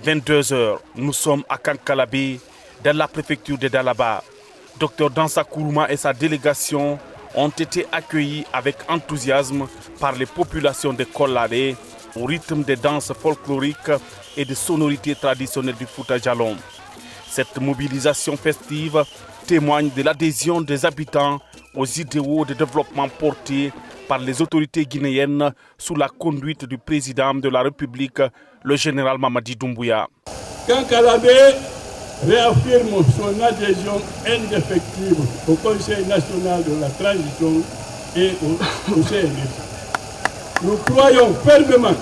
22 heures, nous sommes à Kankalabé, dans la préfecture de Dalaba. Dr Dansa Kourouma et sa délégation ont été accueillis avec enthousiasme par les populations de Kolladé au rythme des danses folkloriques et des sonorités traditionnelles du Fouta Djallon. Cette mobilisation festive témoigne de l'adhésion des habitants aux idéaux de développement portés par les autorités guinéennes sous la conduite du président de la République, le général Mamadi Doumbouya. Kankalabé réaffirme son adhésion indéfectible au Conseil national de la transition et au CNF. Nous croyons fermement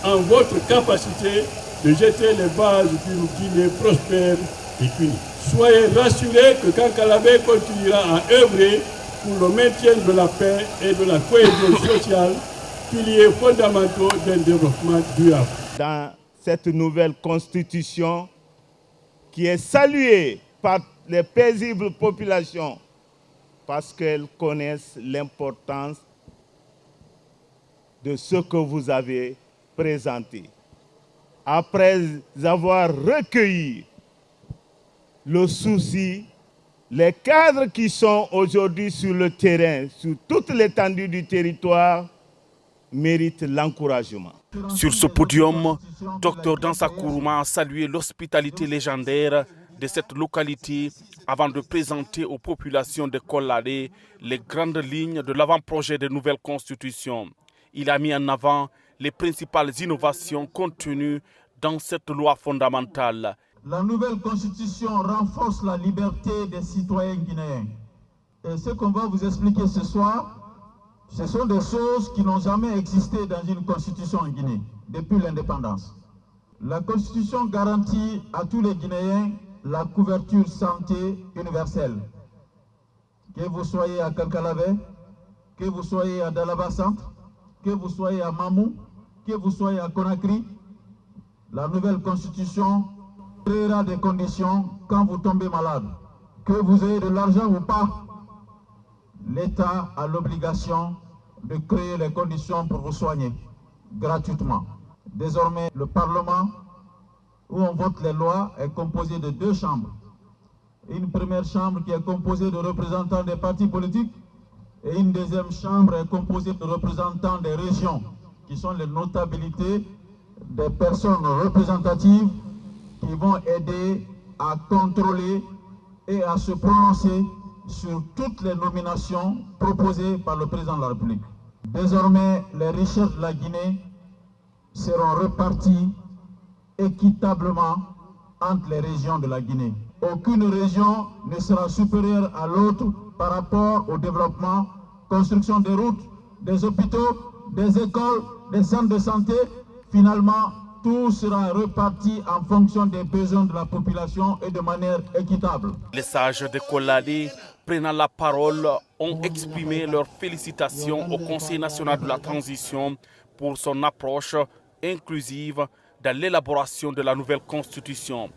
en votre capacité de jeter les bases d'une Guinée prospère et unie. Soyez rassurés que Kankalabé continuera à œuvrer pour le maintien de la paix et de la cohésion sociale, piliers fondamentaux d'un développement durable. Dans cette nouvelle constitution qui est saluée par les paisibles populations parce qu'elles connaissent l'importance de ce que vous avez présenté. Après avoir recueilli le souci, les cadres qui sont aujourd'hui sur le terrain, sur toute l'étendue du territoire, méritent l'encouragement. Sur ce podium, Dr Dansa Kourouma a salué l'hospitalité légendaire de cette localité avant de présenter aux populations de Kolladé les grandes lignes de l'avant-projet de nouvelle constitution. Il a mis en avant les principales innovations contenues dans cette loi fondamentale. La nouvelle constitution renforce la liberté des citoyens guinéens. Et ce qu'on va vous expliquer ce soir, ce sont des choses qui n'ont jamais existé dans une constitution en Guinée, depuis l'indépendance. La constitution garantit à tous les Guinéens la couverture santé universelle. Que vous soyez à Kankalabé, que vous soyez à Dalaba Centre, que vous soyez à Mamou, que vous soyez à Conakry, la nouvelle constitution créera des conditions quand vous tombez malade. Que vous ayez de l'argent ou pas, l'État a l'obligation de créer les conditions pour vous soigner gratuitement. Désormais, le Parlement, où on vote les lois, est composé de 2 chambres. Une première chambre qui est composée de représentants des partis politiques et une deuxième chambre est composée de représentants des régions, qui sont les notabilités des personnes représentatives qui vont aider à contrôler et à se prononcer sur toutes les nominations proposées par le président de la République. Désormais, les richesses de la Guinée seront réparties équitablement entre les régions de la Guinée. Aucune région ne sera supérieure à l'autre par rapport au développement, construction des routes, des hôpitaux, des écoles, des centres de santé. Finalement, tout sera reparti en fonction des besoins de la population et de manière équitable. Les sages de Kolladé, prenant la parole, ont exprimé leurs félicitations au Conseil national de la transition pour son approche inclusive dans l'élaboration de la nouvelle constitution.